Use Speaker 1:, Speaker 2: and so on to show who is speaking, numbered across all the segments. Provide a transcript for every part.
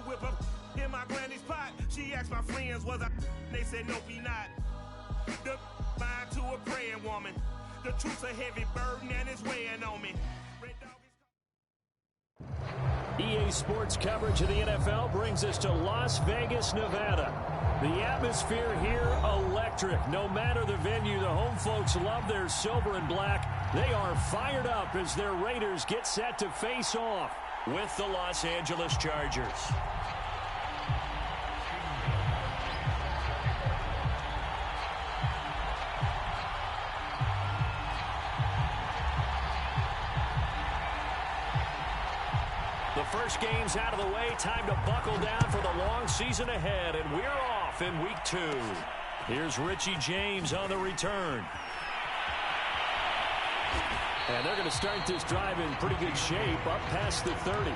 Speaker 1: whip up in my granny's pot. She asked my friends, was I? They said, nope, he not. The mind to a praying woman. The truth's a heavy burden and it's weighing on me.
Speaker 2: EA Sports coverage of the NFL brings us to Las Vegas, Nevada. The atmosphere here, electric. No matter the venue, the home folks love their silver and black. They are fired up as their Raiders get set to face off with the Los Angeles Chargers. The first game's out of the way. Time to buckle down for the long season ahead, and we're off in week 2. Here's Richie James on the return. And they're going to start this drive in pretty good shape, up past the 30.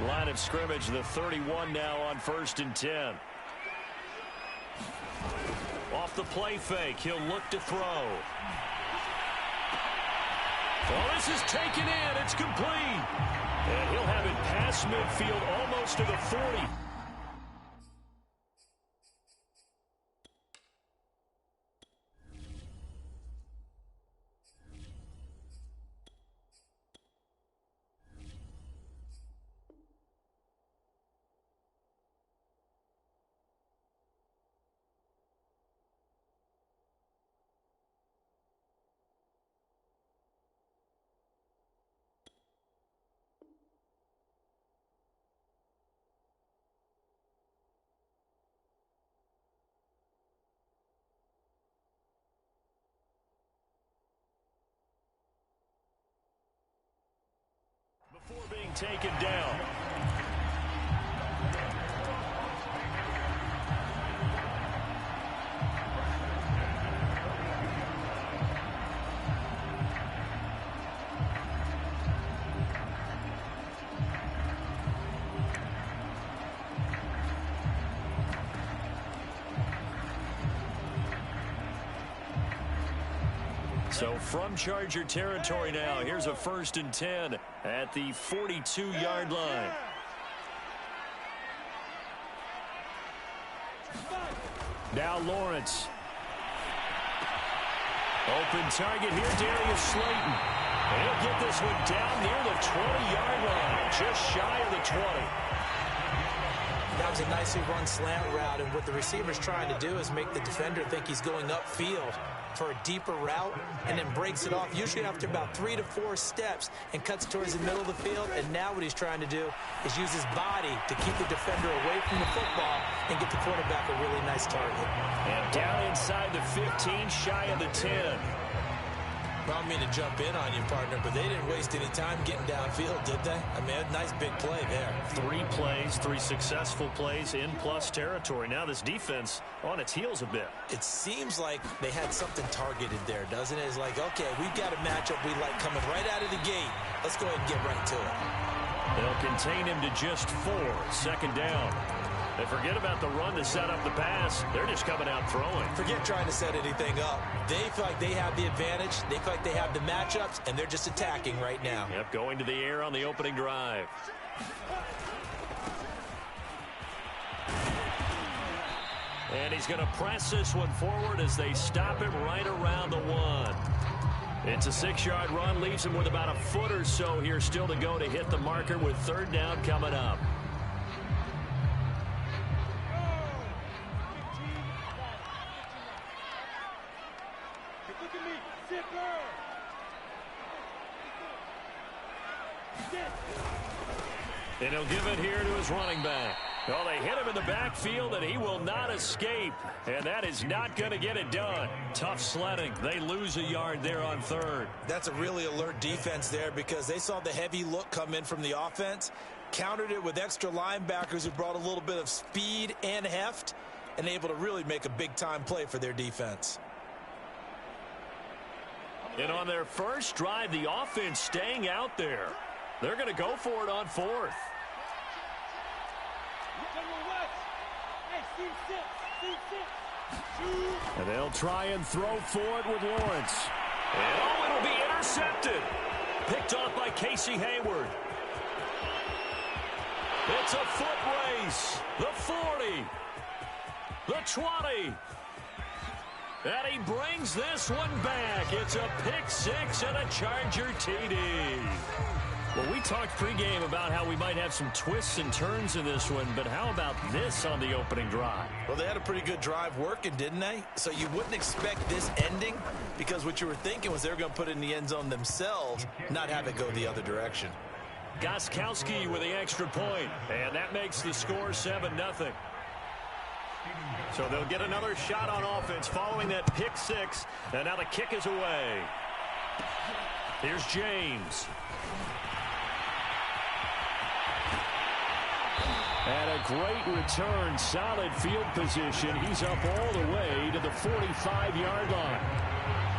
Speaker 2: Line of scrimmage, the 31 now on 1st and 10. Off the play fake, he'll look to throw. Well, this is taken in. It's complete. And he'll have it past midfield, almost to the 40. Before being taken down. So from Charger territory now, here's a 1st and 10 at the 42-yard line. Now Lawrence. Open target here, Darius Slayton. And he'll get this one down near the 20-yard line, just shy of the 20.
Speaker 3: That was a nicely run slant route, and what the receiver's trying to do is make the defender think he's going upfield for a deeper route, and then breaks it off, usually after about 3 to 4 steps, and cuts towards the middle of the field. And now what he's trying to do is use his body to keep the defender away from the football and get the quarterback a really nice target.
Speaker 2: And down inside the 15, shy of the 10.
Speaker 3: I don't mean to jump in on you, partner, but they didn't waste any time getting downfield, did they? I mean, a nice big play there. 3
Speaker 2: plays, 3 successful plays in plus territory. Now this defense on its heels a bit.
Speaker 3: It seems like they had something targeted there, doesn't it? It's like, okay, we've got a matchup we like coming right out of the gate. Let's go ahead and get right to it.
Speaker 2: They'll contain him to just 4. 2nd down. They forget about the run to set up the pass. They're just coming out throwing.
Speaker 3: Forget trying to set anything up. They feel like they have the advantage. They feel like they have the matchups, and they're just attacking right now.
Speaker 2: Yep, going to the air on the opening drive. And he's going to press this one forward as they stop him right around the 1. It's a 6-yard run, leaves him with about a foot or so here still to go to hit the marker with 3rd down coming up. And he'll give it here to his running back. Well, they hit him in the backfield, and he will not escape. And that is not going to get it done. Tough sledding. They lose a yard there on 3rd.
Speaker 3: That's a really alert defense there because they saw the heavy look come in from the offense, countered it with extra linebackers who brought a little bit of speed and heft, and able to really make a big-time play for their defense.
Speaker 2: And on their first drive, the offense staying out there. They're going to go for it on fourth. And they'll try and throw for it with Lawrence. And oh, it'll be intercepted. Picked off by Casey Hayward. It's a foot race. The 40. The 20. And he brings this one back. It's a pick six and a Charger TD. Well, we talked pregame about how we might have some twists and turns in this one, but how about this on the opening drive?
Speaker 3: Well, they had a pretty good drive working, didn't they? So you wouldn't expect this ending because what you were thinking was they were going to put it in the end zone themselves, not have it go the other direction.
Speaker 2: Gostkowski with the extra point, and that makes the score 7-0. So they'll get another shot on offense following that pick six, and now the kick is away. Here's James. And a great return, solid field position. He's up all the way to the 45-yard line.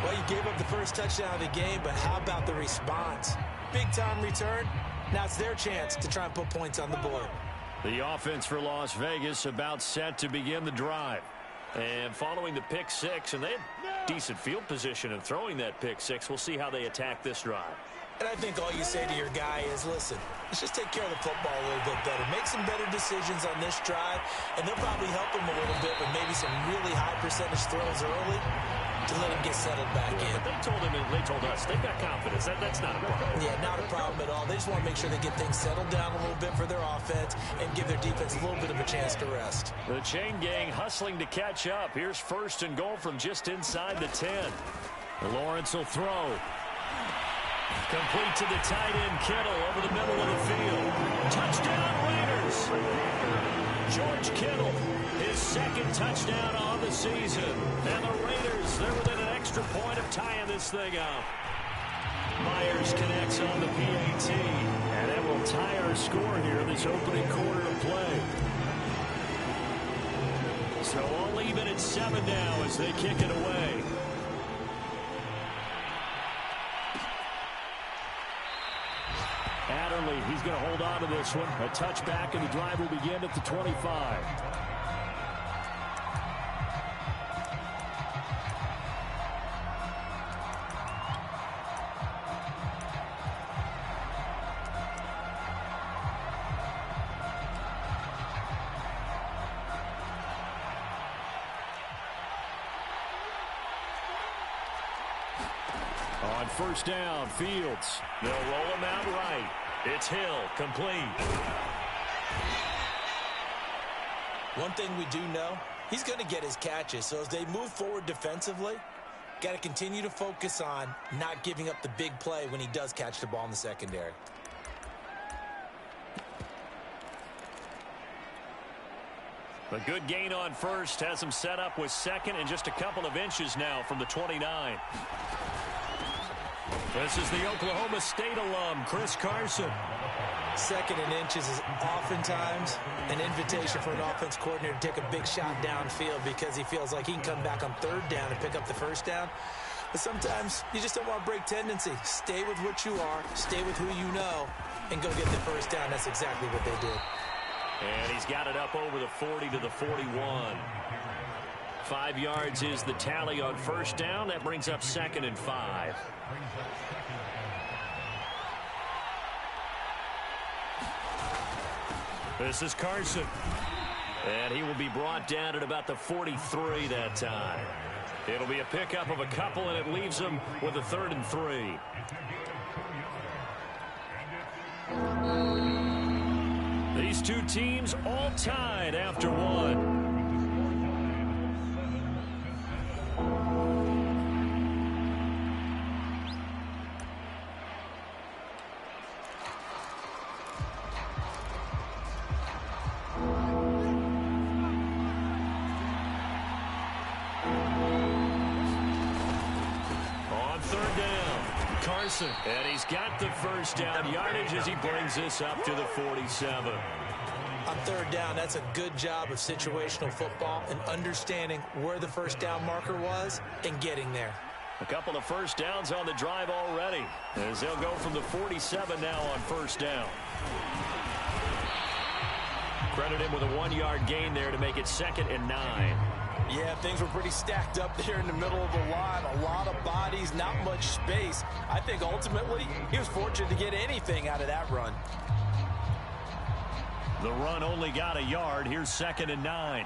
Speaker 3: Well, you gave up the first touchdown of the game, but how about the response? Big-time return. Now it's their chance to try and put points on the board.
Speaker 2: The offense for Las Vegas about set to begin the drive. And following the pick six, and they had decent field position in throwing that pick six. We'll see how they attack this drive.
Speaker 3: And I think all you say to your guy is, listen, let's just take care of the football a little bit better. Make some better decisions on this drive, and they'll probably help him a little bit with maybe some really high percentage throws early to let him get settled back in.
Speaker 2: But they told him and they told us they've got confidence. That's not a problem.
Speaker 3: Yeah, not a problem at all. They just want to make sure they get things settled down a little bit for their offense and give their defense a little bit of a chance to rest.
Speaker 2: The chain gang hustling to catch up. Here's first and goal from just inside the 10. Lawrence will throw. Complete to the tight end, Kittle, over the middle of the field. Touchdown, Raiders! George Kittle, his second touchdown on the season. And the Raiders, they're within an extra point of tying this thing up. Myers connects on the PAT. And that will tie our score here this opening quarter of play. So all even at 7 now as they kick it away. Adderley, he's going to hold on to this one. A touchback, and the drive will begin at the 25. On first down, Fields. They'll roll him out right. It's Hill, complete.
Speaker 3: One thing we do know, he's going to get his catches. So as they move forward defensively, got to continue to focus on not giving up the big play when he does catch the ball in the secondary.
Speaker 2: A good gain on first has him set up with second and just a couple of inches now from the 29. This is the Oklahoma State alum, Chris Carson.
Speaker 3: Second and inches is oftentimes an invitation for an offense coordinator to take a big shot downfield because he feels like he can come back on third down and pick up the first down. But sometimes you just don't want to break tendency. Stay with what you are, stay with who you know, and go get the first down. That's exactly what they did.
Speaker 2: And he's got it up over the 40 to the 41. 5 yards is the tally on first down. That brings up 2nd and 5. This is Carson. And he will be brought down at about the 43 that time. It'll be a pickup of a couple, and it leaves him with a 3rd and 3. These two teams all tied after one. And he's got the first down yardage as he brings this up to the 47.
Speaker 3: I'm third down, that's a good job of situational football and understanding where the first down marker was and getting there.
Speaker 2: A couple of first downs on the drive already, as they'll go from the 47 now on first down. Credit him with a 1-yard gain there to make it 2nd and 9.
Speaker 3: Yeah, things were pretty stacked up there in the middle of the line. A lot of bodies, not much space. I think ultimately he was fortunate to get anything out of that run.
Speaker 2: The run only got a yard. Here's 2nd and 9.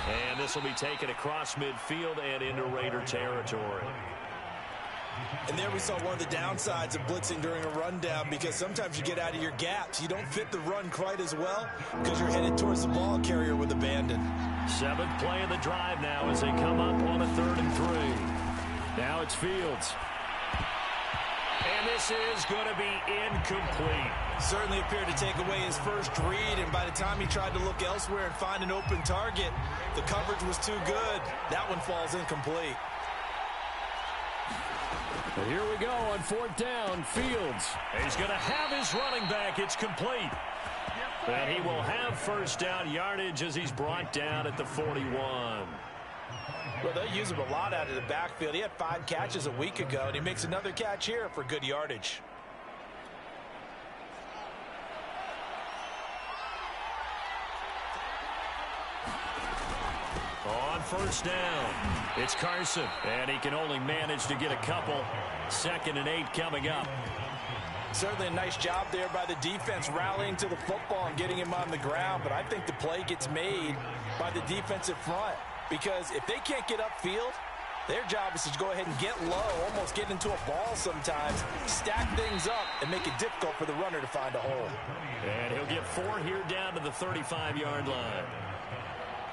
Speaker 2: And this will be taken across midfield and into Raider territory.
Speaker 3: And there we saw one of the downsides of blitzing during a rundown, because sometimes you get out of your gaps. You don't fit the run quite as well because you're headed towards the ball carrier with abandon.
Speaker 2: 7th play of the drive now as they come up on a 3rd and 3. Now it's Fields. And this is going to be incomplete.
Speaker 3: Certainly appeared to take away his first read, and by the time he tried to look elsewhere and find an open target, the coverage was too good. That one falls incomplete.
Speaker 2: But here we go on 4th down. Fields. He's going to have his running back. It's complete. And he will have first down yardage as he's brought down at the 41.
Speaker 3: Well, they use him a lot out of the backfield. He had 5 catches a week ago, and he makes another catch here for good yardage.
Speaker 2: On first down, it's Carson, and he can only manage to get a couple. 2nd and 8 coming up.
Speaker 3: Certainly a nice job there by the defense, rallying to the football and getting him on the ground, but I think the play gets made by the defensive front, because if they can't get upfield, their job is to go ahead and get low, almost get into a ball sometimes, stack things up, and make it difficult for the runner to find a hole.
Speaker 2: And he'll get 4 here down to the 35-yard line.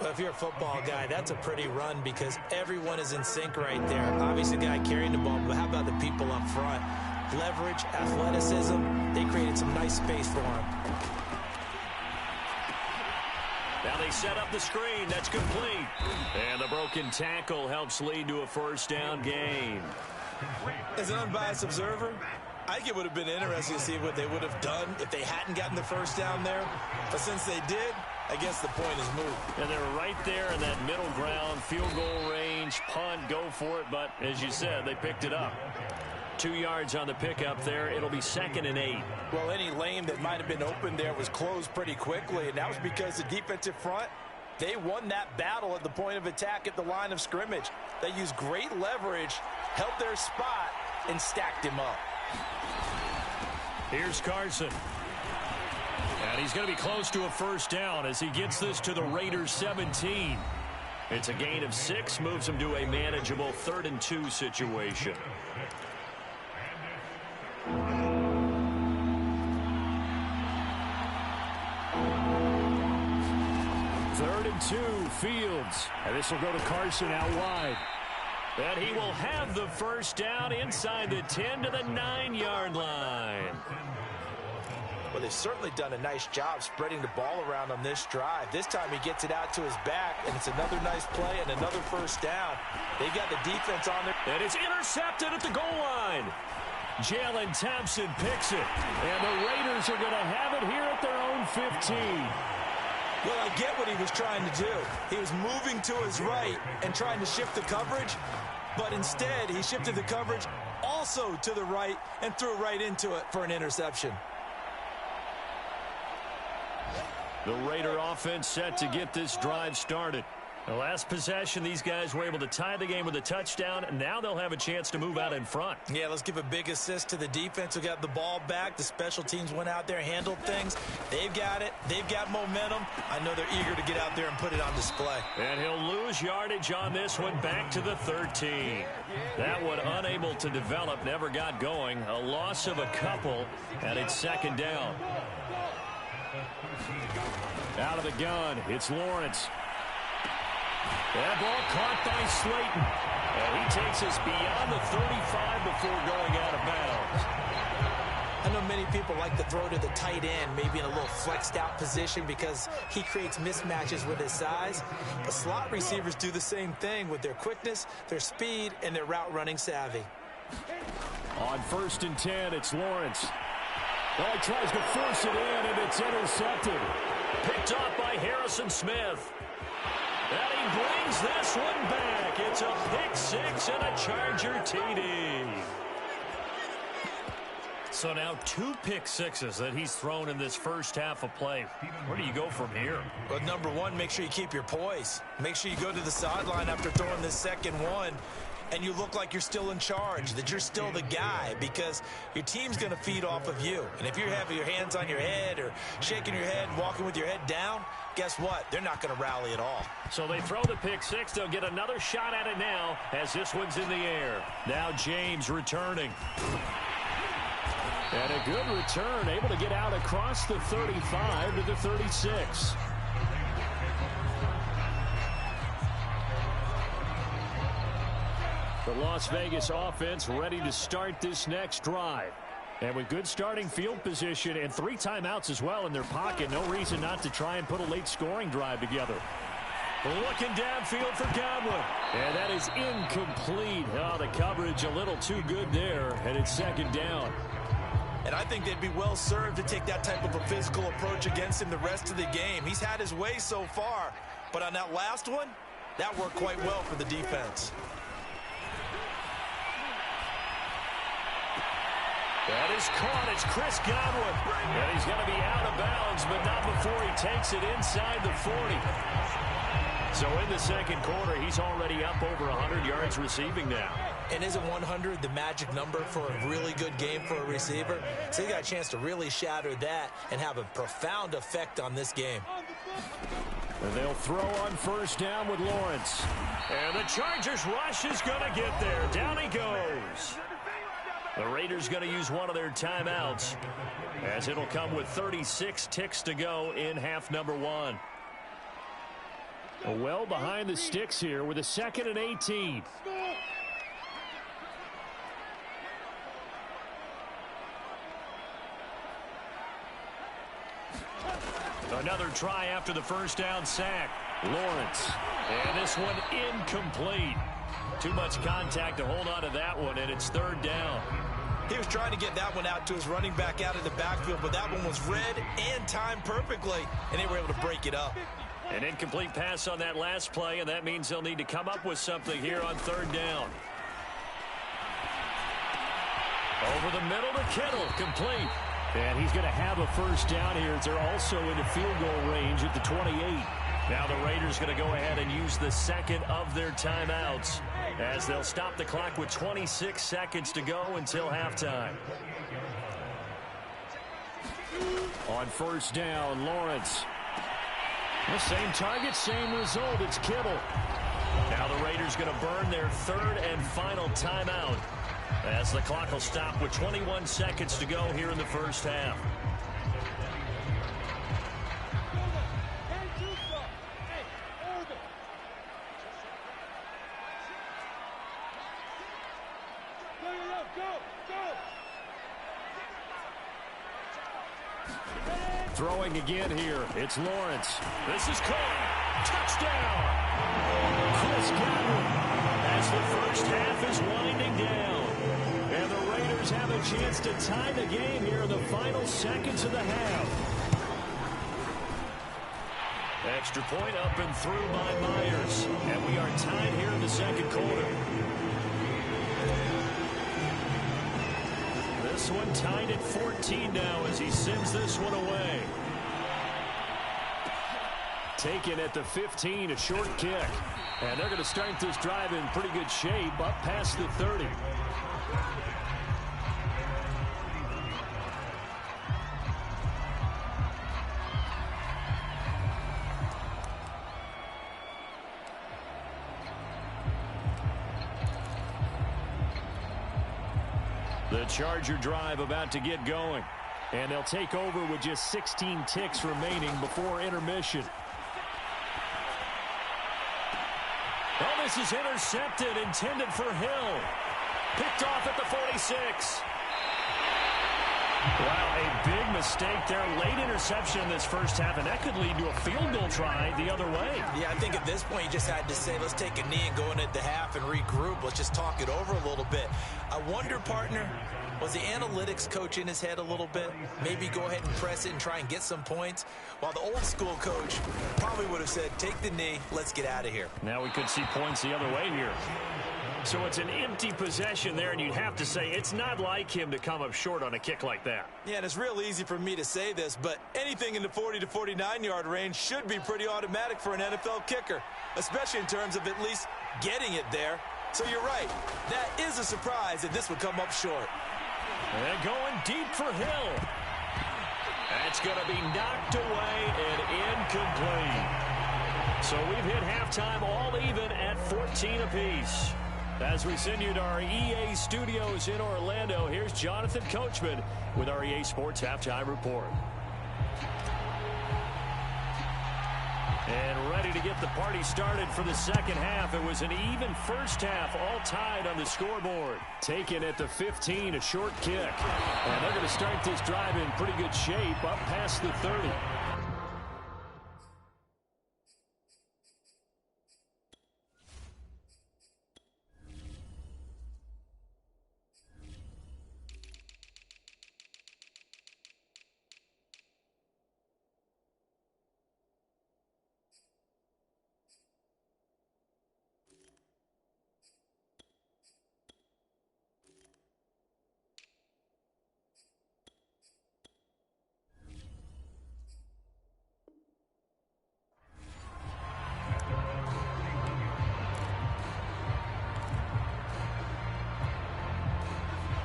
Speaker 3: Well, if you're a football guy, that's a pretty run because everyone is in sync right there. Obviously, the guy carrying the ball, but how about the people up front? Leverage, athleticism, they created some nice space for him.
Speaker 2: Now they set up the screen. That's complete. And the broken tackle helps lead to a first down gain.
Speaker 3: As an unbiased observer, I think it would have been interesting to see what they would have done if they hadn't gotten the first down there. But since they did, I guess the point is moot.
Speaker 2: And they're right there in that middle ground, field goal range, punt, go for it. But as you said, they picked it up. 2 yards on the pickup there. It'll be 2nd and 8.
Speaker 3: Well, any lane that might have been open there was closed pretty quickly, and that was because the defensive front, they won that battle at the point of attack at the line of scrimmage. They used great leverage, held their spot, and stacked him up.
Speaker 2: Here's Carson. And he's going to be close to a first down as he gets this to the Raiders 17. It's a gain of 6, moves him to a manageable 3rd and 2 situation. Third and 2, Fields. And this will go to Carson out wide. And he will have the first down inside the 10 to the 9-yard line.
Speaker 3: Well, they've certainly done a nice job spreading the ball around on this drive. This time he gets it out to his back, and it's another nice play and another first down. They've got the defense on there.
Speaker 2: And it's intercepted at the goal line. Jalen Thompson picks it. And the Raiders are going to have it here at their own 15.
Speaker 3: Well, I get what he was trying to do. He was moving to his right and trying to shift the coverage, but instead he shifted the coverage also to the right and threw right into it for an interception.
Speaker 2: The Raider offense set to get this drive started. The last possession, these guys were able to tie the game with a touchdown, and now they'll have a chance to move out in front.
Speaker 3: Yeah, let's give a big assist to the defense who got the ball back. The special teams went out there, handled things. They've got it. They've got momentum. I know they're eager to get out there and put it on display.
Speaker 2: And he'll lose yardage on this one back to the 13. That one unable to develop, never got going. A loss of a couple, and it's 2nd down. Out of the gun, it's Lawrence. That ball caught by Slayton. And he takes us beyond the 35 before going out of bounds.
Speaker 3: I know many people like to throw to the tight end, maybe in a little flexed out position because he creates mismatches with his size. But slot receivers do the same thing with their quickness, their speed, and their route running savvy.
Speaker 2: On 1st and 10, it's Lawrence. Oh, he tries to force it in, and it's intercepted. Picked off by Harrison Smith. And he brings this one back. It's a pick six and a Charger TD. So now 2 pick sixes that he's thrown in this first half of play. Where do you go from here?
Speaker 3: Well, number one, make sure you keep your poise. Make sure you go to the sideline after throwing this second one, and you look like you're still in charge, that you're still the guy, because your team's going to feed off of you. And if you're having your hands on your head or shaking your head, walking with your head down, guess what? They're not going to rally at all.
Speaker 2: So they throw the pick six. They'll get another shot at it now as this one's in the air. Now James returning. And a good return, able to get out across the 35 to the 36. The Las Vegas offense ready to start this next drive. And with good starting field position and 3 timeouts as well in their pocket, no reason not to try and put a late scoring drive together. Looking downfield for Godwin. And that is incomplete. Oh, the coverage a little too good there, and it's 2nd down.
Speaker 3: And I think they'd be well served to take that type of a physical approach against him the rest of the game. He's had his way so far, but on that last one, that worked quite well for the defense.
Speaker 2: That is caught. It's Chris Godwin. And he's going to be out of bounds, but not before he takes it inside the 40. So in the second quarter, he's already up over 100 yards receiving now.
Speaker 3: And isn't 100 the magic number for a really good game for a receiver? So you got a chance to really shatter that and have a profound effect on this game.
Speaker 2: And they'll throw on 1st down with Lawrence. And the Chargers rush is going to get there. Down he goes. The Raiders going to use one of their timeouts, as it'll come with 36 ticks to go in half number 1. Well behind the sticks here with a 2nd and 18. Another try after the 1st down sack. Lawrence. And this one incomplete. Too much contact to hold on to that one, and it's 3rd down.
Speaker 3: He was trying to get that one out to his running back out of the backfield, but that one was read and timed perfectly, and they were able to break it up.
Speaker 2: An incomplete pass on that last play, and that means they'll need to come up with something here on 3rd down. Over the middle to Kittle, complete. And he's going to have a 1st down here. They're also in the field goal range at the 28. Now the Raiders going to go ahead and use the 2nd of their timeouts, as they'll stop the clock with 26 seconds to go until halftime. On 1st down, Lawrence. The same target, same result. It's Kittle. Now the Raiders going to burn their 3rd and final timeout, as the clock will stop with 21 seconds to go here in the first half. Throwing again here, it's Lawrence. This is caught. Touchdown! Chris Godwin, as the first half is winding down. And the Raiders have a chance to tie the game here in the final seconds of the half. Extra point up and through by Myers. And we are tied here in the second quarter. This one tied at 14 now as he sends this one away. Taken at the 15, a short kick. And they're going to start this drive in pretty good shape, up past the 30. The Charger drive about to get going. And they'll take over with just 16 ticks remaining before intermission. Oh, this is intercepted, intended for Hill. Picked off at the 46. Wow, a big mistake there. Late interception in this first half, and that could lead to a field goal try the other way.
Speaker 3: Yeah, I think at this point you just had to say, let's take a knee and go into the half and regroup. Let's just talk it over a little bit. I wonder, partner, was the analytics coach in his head a little bit? Maybe go ahead and press it and try and get some points? While the old school coach probably would have said, take the knee, let's get out of here.
Speaker 2: Now we could see points the other way here. So it's an empty possession there, and you'd have to say it's not like him to come up short on a kick like that.
Speaker 3: Yeah, and it's real easy for me to say this, but anything in the 40 to 49-yard range should be pretty automatic for an NFL kicker, especially in terms of at least getting it there. So you're right. That is a surprise that this would come up short.
Speaker 2: And going deep for Hill. That's going to be knocked away and incomplete. So we've hit halftime all even at 14 apiece. As we send you to our EA studios in Orlando, here's Jonathan Coachman with our EA Sports Halftime Report. And ready to get the party started for the second half. It was an even first half, all tied on the scoreboard. Taken at the 15, a short kick. And they're going to start this drive in pretty good shape up past the 30.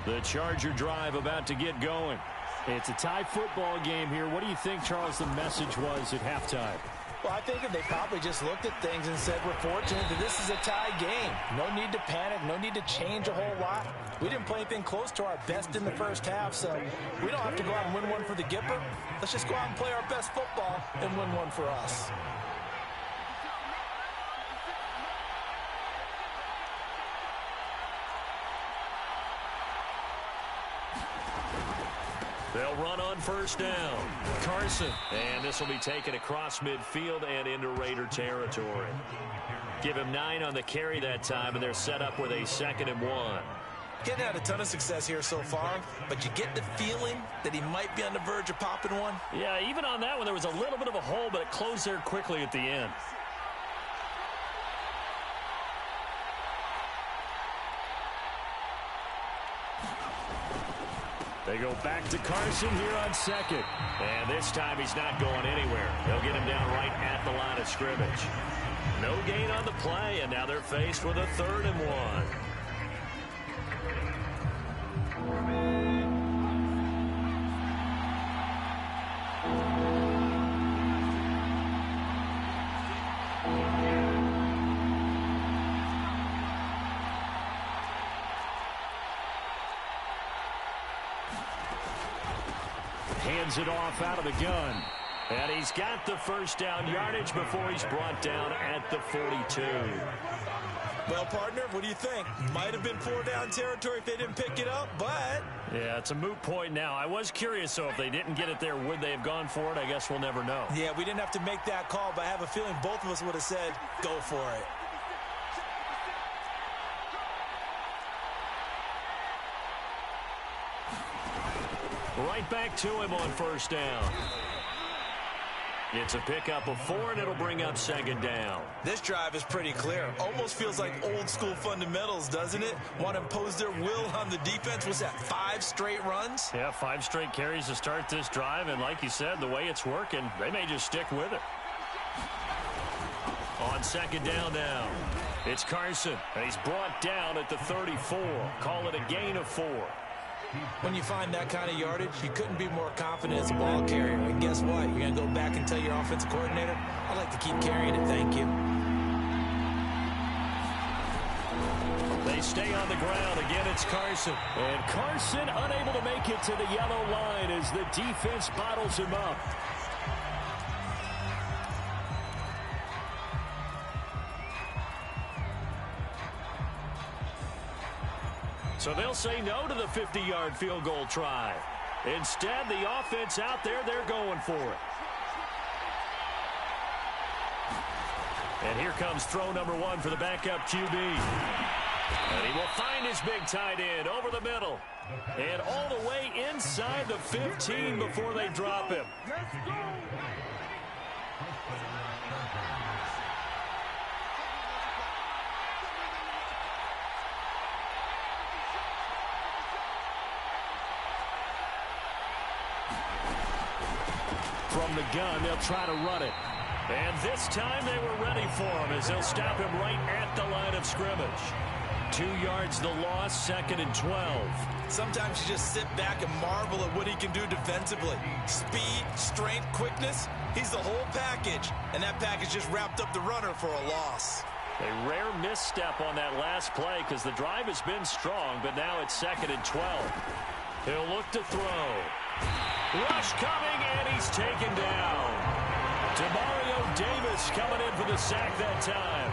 Speaker 2: The Charger drive about to get going. It's a tie football game here. What do you think, Charles, the message was at halftime?
Speaker 3: Well, I think that they probably just looked at things and said, we're fortunate that this is a tie game. No need to panic. No need to change a whole lot. We didn't play anything close to our best in the first half, so we don't have to go out and win one for the Gipper. Let's just go out and play our best football and win one for us.
Speaker 2: They'll run on first down. Carson. And this will be taken across midfield and into Raider territory. Give him 9 on the carry that time, and they're set up with a 2nd and 1.
Speaker 3: Getting had a ton of success here so far, but you get the feeling that he might be on the verge of popping one.
Speaker 2: Yeah, even on that one, there was a little bit of a hole, but it closed there quickly at the end. They go back to Carson here on 2nd. And this time he's not going anywhere. They'll get him down right at the line of scrimmage. No gain on the play, and now they're faced with a 3rd and 1. Hands it off out of the gun. And he's got the first down yardage before he's brought down at the 42.
Speaker 3: Well, partner, what do you think? Might have been 4-down territory if they didn't pick it up, but...
Speaker 2: Yeah, it's a moot point now. I was curious, so if they didn't get it there, would they have gone for it? I guess we'll never know.
Speaker 3: Yeah, we didn't have to make that call, but I have a feeling both of us would have said, go for it.
Speaker 2: Right back to him on first down. It's a pickup of 4, and it'll bring up 2nd down.
Speaker 3: This drive is pretty clear. Almost feels like old school fundamentals, doesn't it? Want to impose their will on the defense. Was that 5 straight runs?
Speaker 2: Yeah, 5 straight carries to start this drive, and like you said, the way it's working, they may just stick with it. On 2nd down now, it's Carson, and he's brought down at the 34. Call it a gain of 4.
Speaker 3: When you find that kind of yardage, you couldn't be more confident as a ball carrier. And guess what? You're going to go back and tell your offensive coordinator, I'd like to keep carrying it, thank you.
Speaker 2: They stay on the ground. Again, it's Carson. And Carson unable to make it to the yellow line as the defense bottles him up. So they'll say no to the 50-yard field goal try. Instead, the offense out there, they're going for it. And here comes throw number 1 for the backup QB. And he will find his big tight end over the middle. And all the way inside the 15 before they drop him. From the gun, they'll try to run it. And this time they were ready for him as they'll stop him right at the line of scrimmage. 2 yards the loss, 2nd and 12.
Speaker 3: Sometimes you just sit back and marvel at what he can do defensively. Speed, strength, quickness, he's the whole package. And that package just wrapped up the runner for a loss.
Speaker 2: A rare misstep on that last play because the drive has been strong, but now it's 2nd and 12. He'll look to throw. Rush coming, and he's taken down. Demario Davis coming in for the sack that time.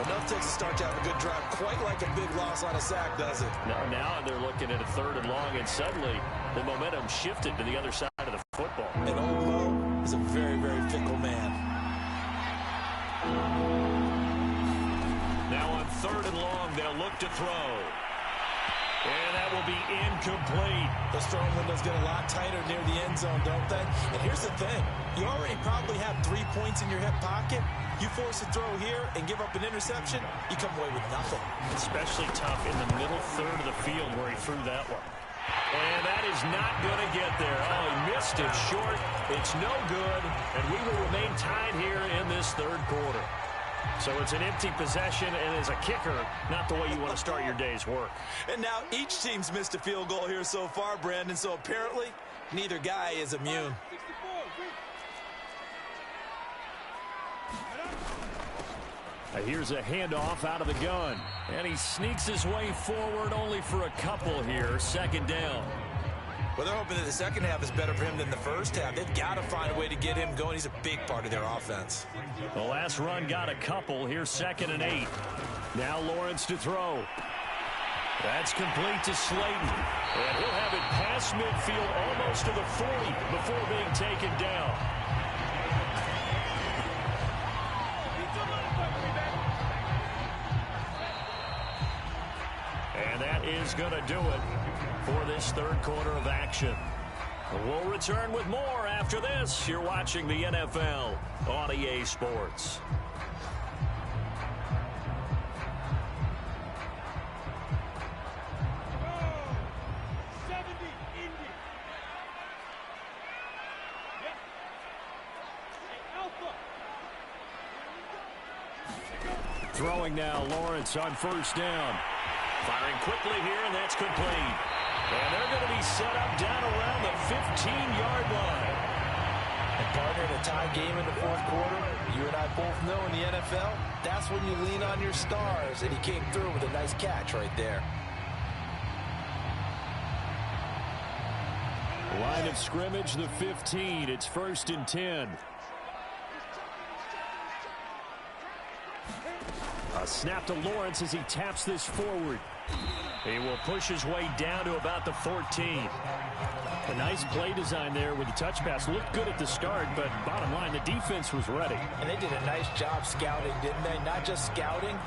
Speaker 3: Enough takes a start to have a good drive, quite like a big loss on a sack, does it?
Speaker 2: Now they're looking at a 3rd and long, and suddenly the momentum shifted to the other side of the football.
Speaker 3: And old Mo is a very, very fickle man.
Speaker 2: Now on 3rd and long, they'll look to throw. And that will be incomplete.
Speaker 3: Those throwing windows get a lot tighter near the end zone, don't they? And here's the thing. You already probably have 3 points in your hip pocket. You force a throw here and give up an interception, you come away with nothing.
Speaker 2: Especially tough in the middle 3rd of the field where he threw that one. And that is not going to get there. Oh, he missed it short. It's no good. And we will remain tied here in this 3rd quarter. So it's an empty possession, and as a kicker, not the way you want to start your day's work.
Speaker 3: And now each team's missed a field goal here so far, Brandon, so apparently neither guy is immune.
Speaker 2: Here's a handoff out of the gun, and he sneaks his way forward only for a couple here, 2nd down.
Speaker 3: Well, they're hoping that the second half is better for him than the first half. They've got to find a way to get him going. He's a big part of their offense.
Speaker 2: The last run got a couple. Here's 2nd and 8. Now Lawrence to throw. That's complete to Slayton. And he'll have it past midfield almost to the 40 before being taken down. And that is going to do it for this 3rd quarter of action. We'll return with more after this. You're watching the NFL on EA Sports. Throwing now, Lawrence on 1st down. Firing quickly here, and that's complete. And they're going to be set up down around the 15-yard line.
Speaker 3: And partner, in a tie game in the 4th quarter, you and I both know in the NFL, that's when you lean on your stars, and he came through with a nice catch right there.
Speaker 2: Line of scrimmage, the 15. It's 1st and 10. A snap to Lawrence as he taps this forward. He will push his way down to about the 14. A nice play design there with the touch pass. Looked good at the start, but bottom line, the defense was ready.
Speaker 3: And they did a nice job scouting, didn't they? Not just scouting,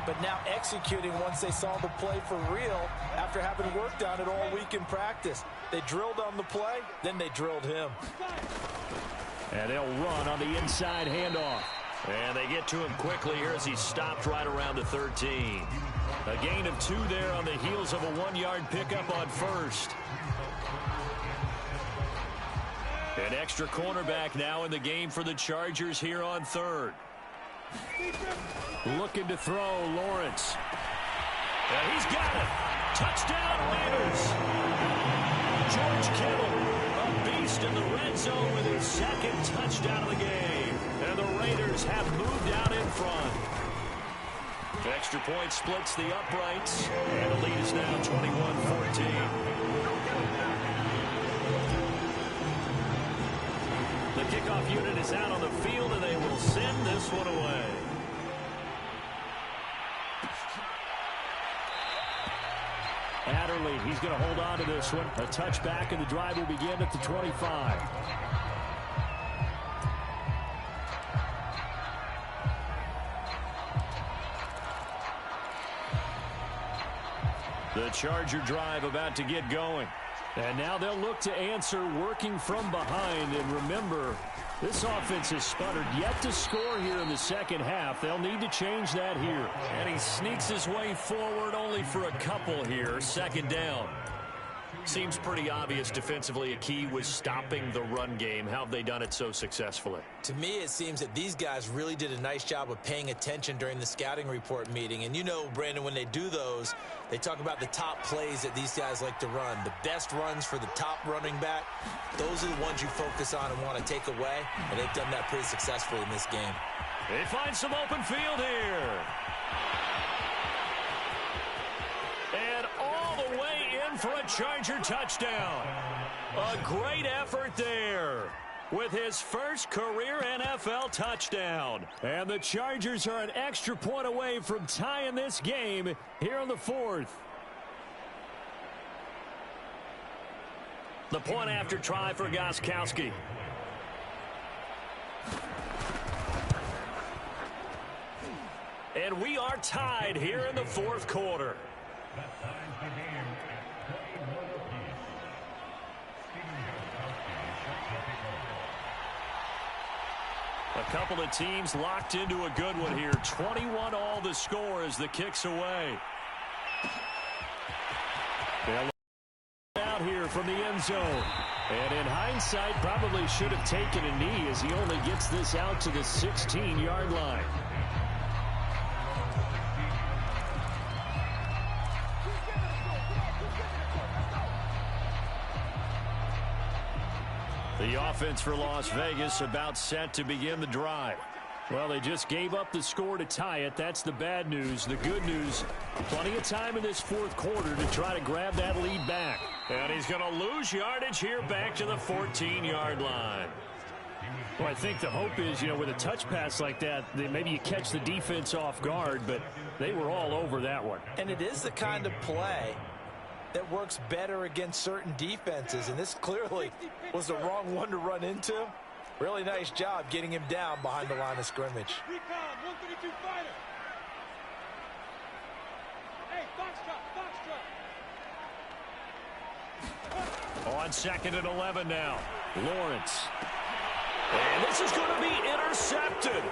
Speaker 3: but now executing once they saw the play for real after having worked on it all week in practice. They drilled on the play, then they drilled him.
Speaker 2: And they'll run on the inside handoff. And they get to him quickly here as he stopped right around the 13. A gain of 2 there on the heels of a 1-yard pickup on 1st. An extra cornerback now in the game for the Chargers here on 3rd. Looking to throw, Lawrence. And he's got it. Touchdown, Raiders. George Kittle, a beast in the red zone with his 2nd touchdown of the game. And the Raiders have moved out in front. Extra point splits the uprights, and the lead is now 21-14. The kickoff unit is out on the field, and they will send this one away. Adderley, he's going to hold on to this one. A touchback, and the drive will begin at the 25. The Charger drive about to get going. And now they'll look to answer working from behind. And remember, this offense has sputtered yet to score here in the second half. They'll need to change that here. And he sneaks his way forward only for a couple here. Second down. Seems pretty obvious defensively a key was stopping the run game. How have they done it so successfully?
Speaker 3: To me, it seems that these guys really did a nice job of paying attention during the scouting report meeting. And you know, Brandon, when they do those, they talk about the top plays that these guys like to run. The best runs for the top running back, those are the ones you focus on and want to take away. And they've done that pretty successfully in this game.
Speaker 2: They find some open field here. And all the way in for a Charger touchdown. A great effort there with his first career NFL touchdown. And the Chargers are an extra point away from tying this game here in the fourth. The point after try for Gostkowski. And we are tied here in the fourth quarter. A couple of teams locked into a good one here. 21 all the score as the kick's away. They'll out here from the end zone. And in hindsight, probably should have taken a knee as he only gets this out to the 16-yard line. The offense for Las Vegas about set to begin the drive. Well, they just gave up the score to tie it. That's the bad news. The good news, plenty of time in this fourth quarter to try to grab that lead back. And he's going to lose yardage here back to the 14-yard line. Well, I think the hope is, with a touch pass like that, maybe you catch the defense off guard, but they were all over that one.
Speaker 3: And it is the kind of play that works better against certain defenses, and this clearly was the wrong one to run into. Really nice job getting him down behind the line of scrimmage.
Speaker 2: On 2nd and 11 now. Lawrence. And this is going to be intercepted.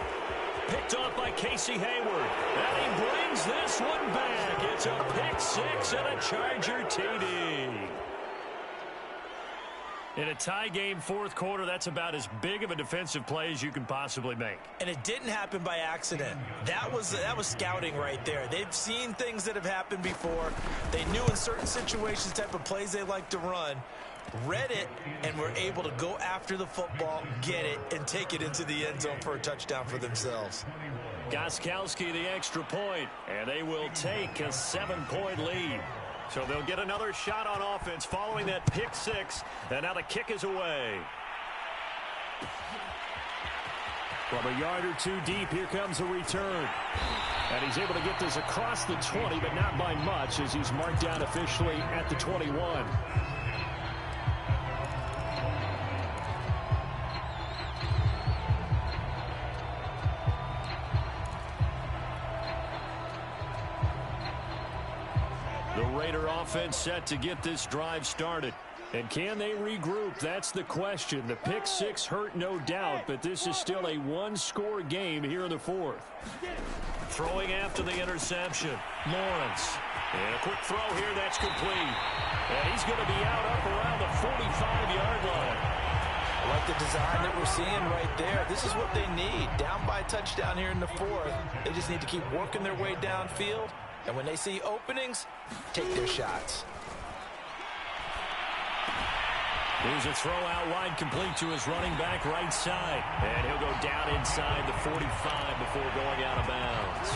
Speaker 2: Picked off by Casey Hayward. And he brings this one back. It's a pick six and a Charger TD. In a tie game fourth quarter, that's about as big of a defensive play as you can possibly make.
Speaker 3: And it didn't happen by accident. That was scouting right there. They've seen things that have happened before. They knew in certain situations type of plays they like to run. Read it and were able to go after the football, get it, and take it into the end zone for a touchdown for themselves.
Speaker 2: Gostkowski the extra point, and they will take a 7-point lead. So they'll get another shot on offense following that pick six, and now the kick is away. From a yard or two deep, here comes a return. And he's able to get this across the 20, but not by much as he's marked down officially at the 21. The Raider offense set to get this drive started. And can they regroup? That's the question. The pick six hurt, no doubt, but this is still a one-score game here in the fourth. Throwing after the interception. Lawrence. And a quick throw here. That's complete. And he's going to be out up around the 45-yard line.
Speaker 3: I like the design that we're seeing right there. This is what they need. Down by a touchdown here in the fourth. They just need to keep working their way downfield. And when they see openings, take their shots.
Speaker 2: Here's a throw out wide, complete to his running back right side. And he'll go down inside the 45 before going out of bounds.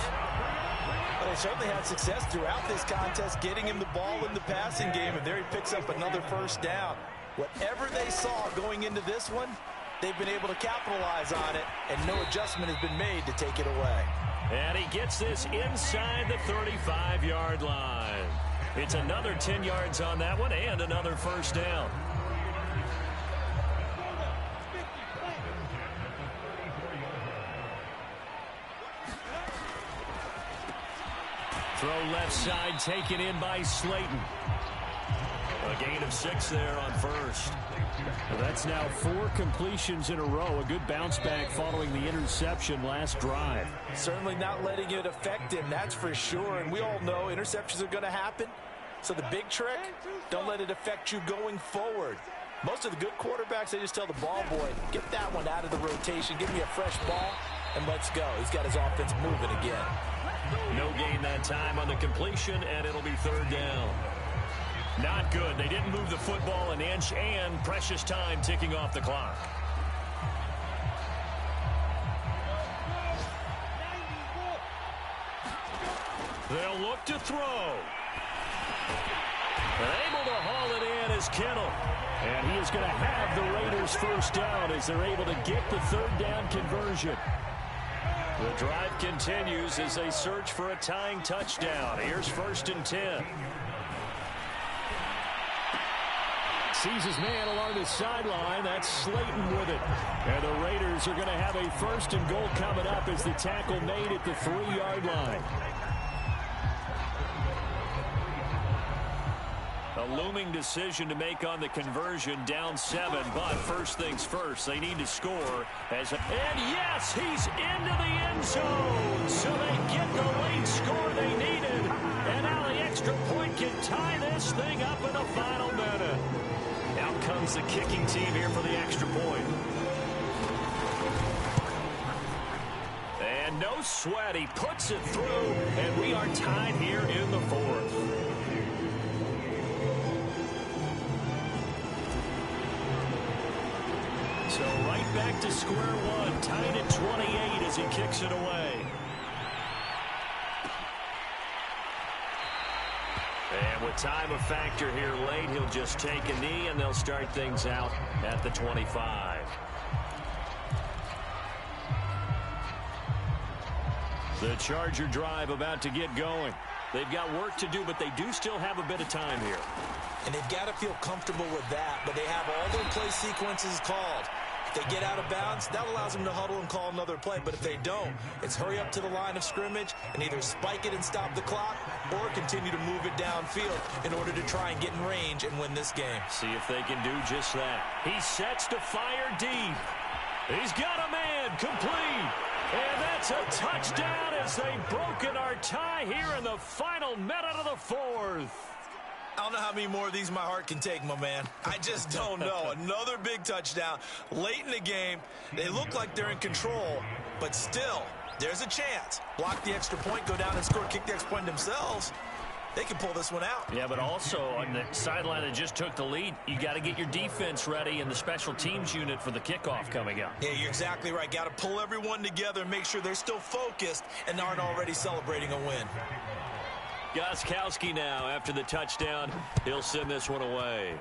Speaker 3: Well, they certainly had success throughout this contest, getting him the ball in the passing game, and there he picks up another first down. Whatever they saw going into this one, they've been able to capitalize on it, and no adjustment has been made to take it away.
Speaker 2: And he gets this inside the 35-yard line. It's another 10 yards on that one and another first down. Throw left side, taken in by Slayton. A gain of 6 there on first. Well, that's now 4 completions in a row. A good bounce back following the interception last drive.
Speaker 3: Certainly not letting it affect him, that's for sure. And we all know interceptions are going to happen. So the big trick, don't let it affect you going forward. Most of the good quarterbacks, they just tell the ball boy, get that one out of the rotation, give me a fresh ball, and let's go. He's got his offense moving again.
Speaker 2: No gain that time on the completion, and it'll be third down. Not good. They didn't move the football an inch, and precious time ticking off the clock. They'll look to throw. And able to haul it in is Kittle. And he is going to have the Raiders first down as they're able to get the third down conversion. The drive continues as they search for a tying touchdown. Here's 1st and 10. Sees his man along the sideline. That's Slayton with it. And the Raiders are going to have a 1st and goal coming up as the tackle made at the 3-yard line. A looming decision to make on the conversion, down 7, but first things first, they need to score. And yes, he's into the end zone, so they get the late score they needed. And now the extra point can tie this thing up in the final minute. Out comes the kicking team here for the extra point. And no sweat, he puts it through, and we are tied here in the 4th. So right back to square one, tied at 28 as he kicks it away. And with time a factor here late, he'll just take a knee, and they'll start things out at the 25. The Charger drive about to get going. They've got work to do, but they do still have a bit of time here.
Speaker 3: And they've got to feel comfortable with that, but they have all their play sequences called. If they get out of bounds, that allows them to huddle and call another play. But if they don't, it's hurry up to the line of scrimmage and either spike it and stop the clock or continue to move it downfield in order to try and get in range and win this game.
Speaker 2: See if they can do just that. He sets to fire deep. He's got a man complete. And that's a touchdown as they've broken our tie here in the final minute of the 4th.
Speaker 3: I don't know how many more of these my heart can take, my man. I just don't know. Another big touchdown late in the game. They look like they're in control, but still, there's a chance. Block the extra point, go down and score, kick the extra point themselves. They can pull this one out.
Speaker 2: Yeah, but also on the sideline that just took the lead, you got to get your defense ready and the special teams unit for the kickoff coming up.
Speaker 3: Yeah, you're exactly right. Got to pull everyone together and make sure they're still focused and aren't already celebrating a win.
Speaker 2: Gostkowski now, after the touchdown, he'll send this one away.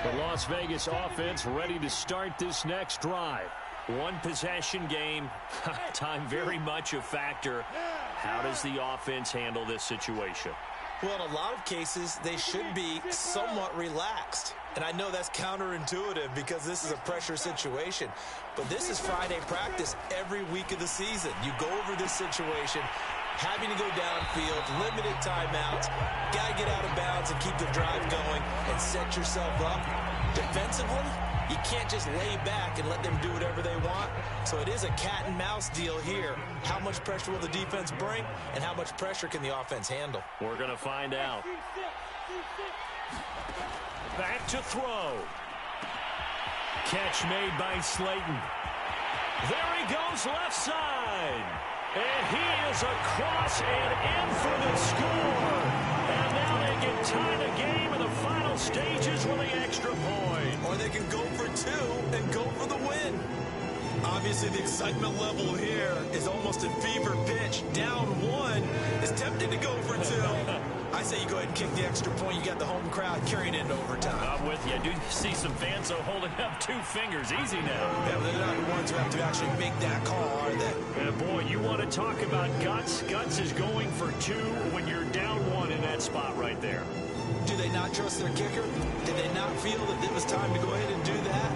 Speaker 2: The Las Vegas offense ready to start this next drive. One possession game, time very much a factor. How does the offense handle this situation?
Speaker 3: Well, in a lot of cases, they should be somewhat relaxed. And I know that's counterintuitive because this is a pressure situation. But this is Friday practice every week of the season. You go over this situation, having to go downfield, limited timeouts, got to get out of bounds and keep the drive going and set yourself up. Defensively, you can't just lay back and let them do whatever they want. So it is a cat and mouse deal here. How much pressure will the defense bring, and how much pressure can the offense handle?
Speaker 2: We're going to find out. Back to throw. Catch made by Slayton. There he goes left side. And he is across and in for the score. And now they can tie the game in the final stages with the extra point.
Speaker 3: Or they can go for 2 and go for the win. Obviously, the excitement level here is almost at fever pitch. Down 1 is tempted to go for 2. I say you go ahead and kick the extra point. You got the home crowd carrying it into overtime.
Speaker 2: I'm with you. I do see some fans holding up 2 fingers. Easy now.
Speaker 3: Yeah, but they're not the ones who have to actually make that call, are they?
Speaker 2: And boy, you want to talk about guts. Guts is going for 2 when you're down 1 in that spot right there.
Speaker 3: Do they not trust their kicker? Did they not feel that it was time to go ahead and do that?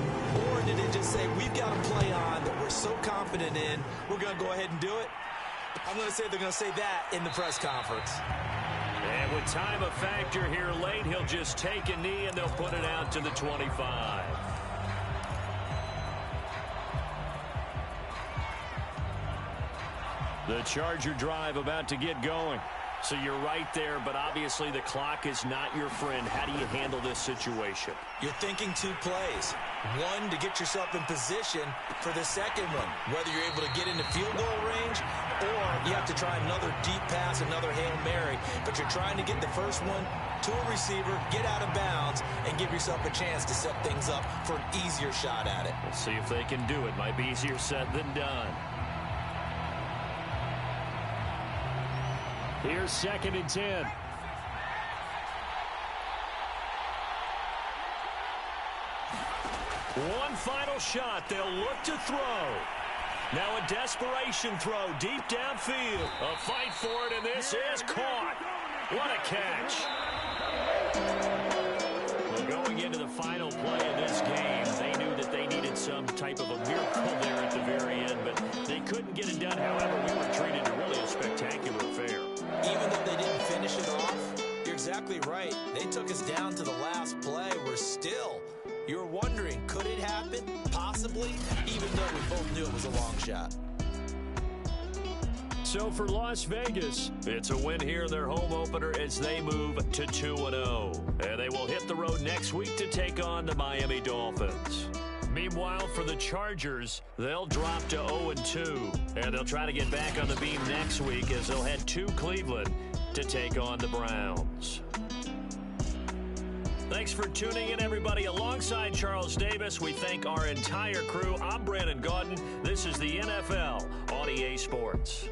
Speaker 3: Or did they just say, we've got a play on that we're so confident in, we're going to go ahead and do it? I'm going to say they're going to say that in the press conference.
Speaker 2: And with time a factor here late, he'll just take a knee and they'll put it out to the 25. The Charger drive about to get going. So you're right there, but obviously the clock is not your friend. How do you handle this situation?
Speaker 3: You're thinking 2 plays. 1 to get yourself in position for the second one, whether you're able to get into field goal range or you have to try another deep pass, another Hail Mary, but you're trying to get the first one to a receiver, get out of bounds, and give yourself a chance to set things up for an easier shot at it.
Speaker 2: We'll see if they can do it. Might be easier said than done. Here's 2nd and 10. One final shot. They'll look to throw. Now a desperation throw deep downfield. A fight for it, and this is caught. What a catch. Well, going into the final play of this game, they knew that they needed some type of a miracle there at the very end, but they couldn't get it done. However, we were treated to really a spectacular affair.
Speaker 3: Even though they didn't finish it off, you're exactly right. They took us down to the last play. We're still, you're wondering, could it happen? Possibly, even though we both knew it was a long shot.
Speaker 2: So for Las Vegas, it's a win here in their home opener as they move to 2-0. And they will hit the road next week to take on the Miami Dolphins. Meanwhile, for the Chargers, they'll drop to 0-2, and they'll try to get back on the beam next week as they'll head to Cleveland to take on the Browns. Thanks for tuning in, everybody. Alongside Charles Davis, we thank our entire crew. I'm Brandon Gaudin. This is the NFL on EA Sports.